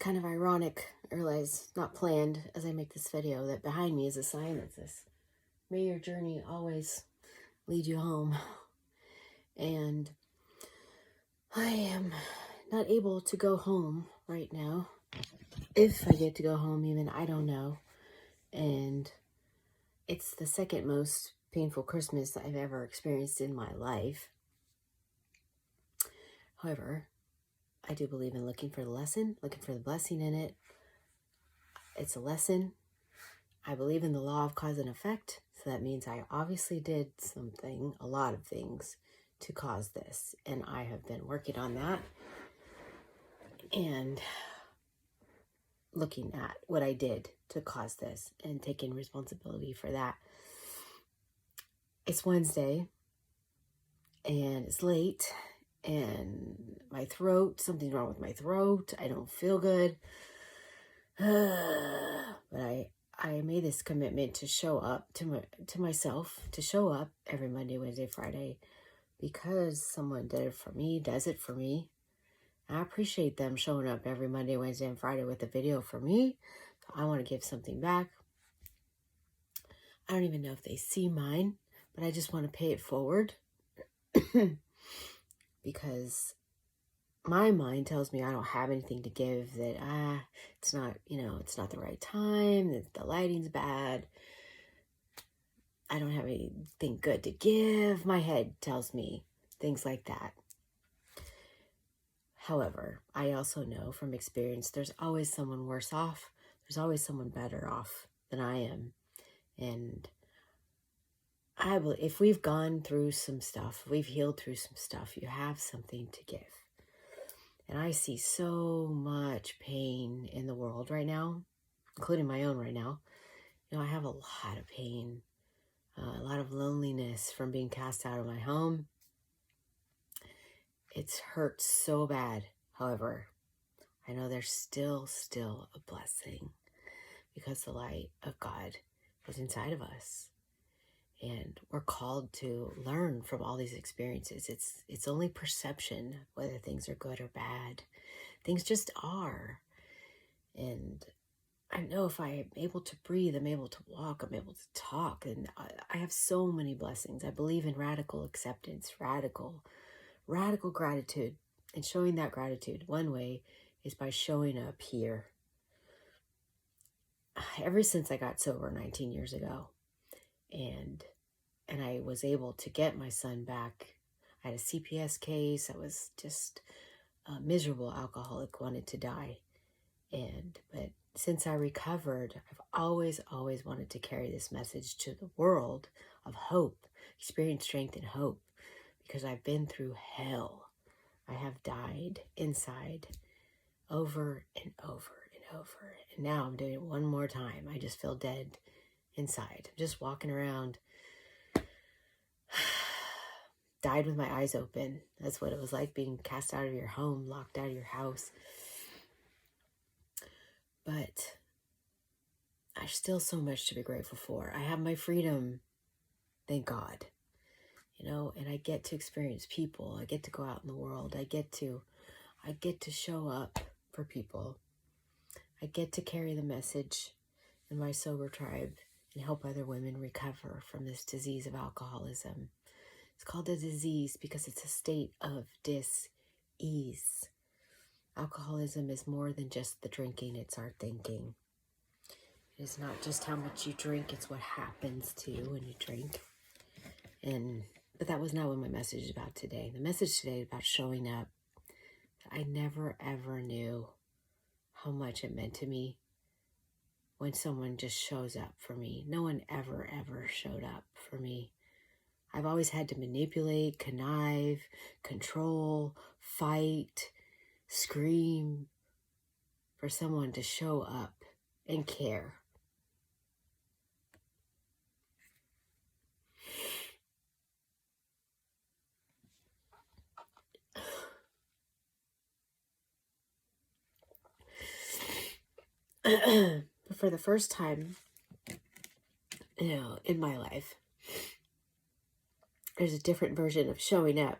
kind of ironic, I realize, not planned as I make this video, that behind me is a sign that says, "May your journey always lead you home." And I am not able to go home right now. If I get to go home even, I don't know. And it's the second most painful Christmas I've ever experienced in my life. However, I do believe in looking for the lesson, looking for the blessing in it. It's a lesson. I believe in the law of cause and effect. So that means I obviously did something, a lot of things, to cause this. And I have been working on that and looking at what I did to cause this and taking responsibility for that. It's Wednesday and it's late and my throat, something's wrong with my throat. I don't feel good. But I made this commitment to show up to myself, to show up every Monday, Wednesday, Friday, because someone did it for me, does it for me. And I appreciate them showing up every Monday, Wednesday, and Friday with a video for me. So I want to give something back. I don't even know if they see mine, but I just want to pay it forward because my mind tells me I don't have anything to give, that it's not, it's not the right time, that the lighting's bad, I don't have anything good to give. My head tells me things like that. However, I also know from experience there's always someone worse off. There's always someone better off than I am. And I believe if we've gone through some stuff, we've healed through some stuff, you have something to give. And I see so much pain in the world right now, including my own right now. I have a lot of pain, a lot of loneliness from being cast out of my home. It's hurt so bad. However, I know there's still a blessing because the light of God is inside of us. And we're called to learn from all these experiences. It's only perception whether things are good or bad. Things just are. And I know if I'm able to breathe, I'm able to walk, I'm able to talk. And I have so many blessings. I believe in radical acceptance, radical gratitude. And showing that gratitude, one way is by showing up here. Ever since I got sober 19 years ago, and I was able to get my son back. I had a CPS case. I was just a miserable alcoholic, wanted to die. But since I recovered, I've always wanted to carry this message to the world of hope, experience strength and hope, because I've been through hell. I have died inside over and over and over. And now I'm doing it one more time. I just feel dead inside. I'm just walking around. Died with my eyes open. That's what it was like being cast out of your home, locked out of your house. But there's still so much to be grateful for. I have my freedom, thank God. And I get to experience people. I get to go out in the world. I get to show up for people. I get to carry the message in my sober tribe and help other women recover from this disease of alcoholism. It's called a disease because it's a state of dis-ease. Alcoholism is more than just the drinking, it's our thinking. It is not just how much you drink, it's what happens to you when you drink. But that was not what my message is about today. The message today is about showing up. I never ever knew how much it meant to me when someone just shows up for me. No one ever showed up for me. I've always had to manipulate, connive, control, fight, scream for someone to show up and care. But for the first time, in my life, there's a different version of showing up,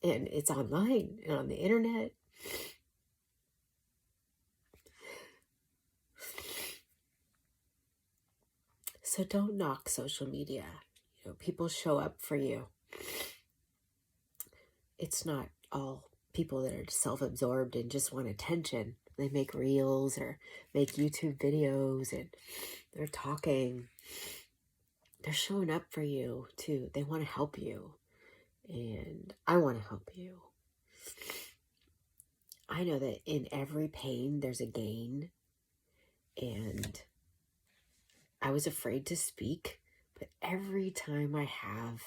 and it's online and on the internet. So don't knock social media. You know, people show up for you. It's not all people that are self-absorbed and just want attention. They make reels or make YouTube videos and they're talking. They're showing up for you too. They want to help you. And I want to help you. I know that in every pain, there's a gain. And I was afraid to speak. But every time I have,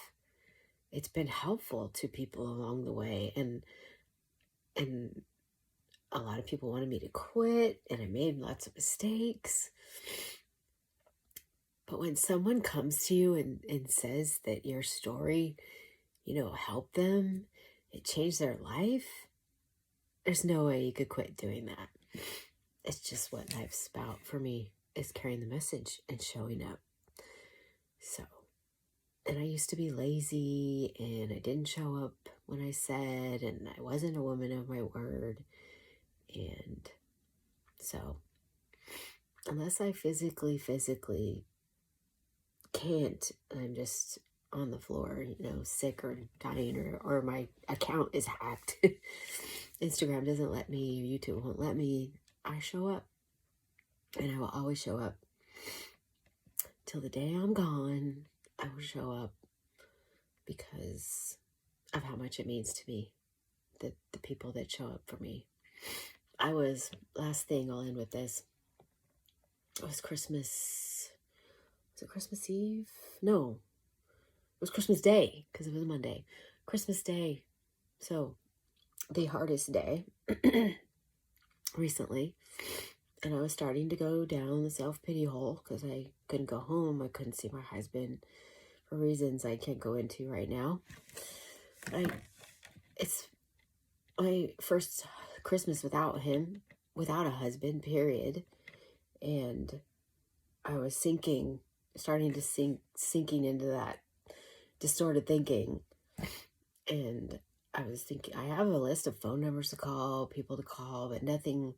it's been helpful to people along the way. And a lot of people wanted me to quit. And I made lots of mistakes. But when someone comes to you and says that your story, you know, helped them, it changed their life, there's no way you could quit doing that. It's just what life's about for me, is carrying the message and showing up. So, and I used to be lazy and I didn't show up when I said, and I wasn't a woman of my word. And so, unless I physically can't, I'm just on the floor, you know, sick or dying, or my account is hacked. Instagram doesn't let me, or YouTube won't let me. I show up, and I will always show up till the day I'm gone. I will show up because of how much it means to me, the people that show up for me. Last thing, I'll end with this. It was Christmas. Was it Christmas Eve? No, it was Christmas Day, because it was a Monday. Christmas Day. So, the hardest day recently. And I was starting to go down the self-pity hole because I couldn't go home. I couldn't see my husband for reasons I can't go into right now. It's my first Christmas without him, without a husband, period. And I was sinking into that distorted thinking. And I was thinking, I have a list of phone numbers to call, people to call, but nothing.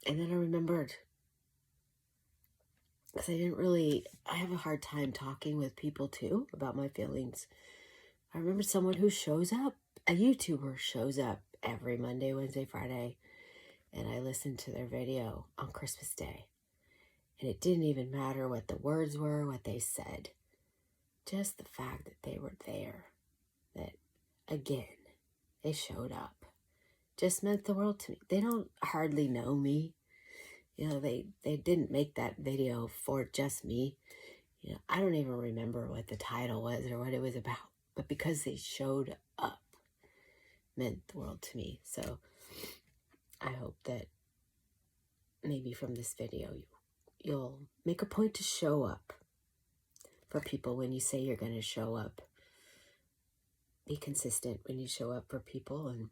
And then I remembered, because I have a hard time talking with people too about my feelings. I remember someone who shows up, a YouTuber shows up every Monday, Wednesday, Friday, and I listened to their video on Christmas Day. And it didn't even matter what the words were, what they said. Just the fact that they were there, that, again, they showed up, just meant the world to me. They don't hardly know me. You know, they didn't make that video for just me. You know, I don't even remember what the title was or what it was about. But because they showed up, meant the world to me. So I hope that maybe from this video, you'll make a point to show up for people when you say you're going to show up. Be consistent when you show up for people. And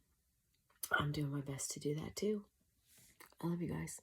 I'm doing my best to do that too. I love you guys.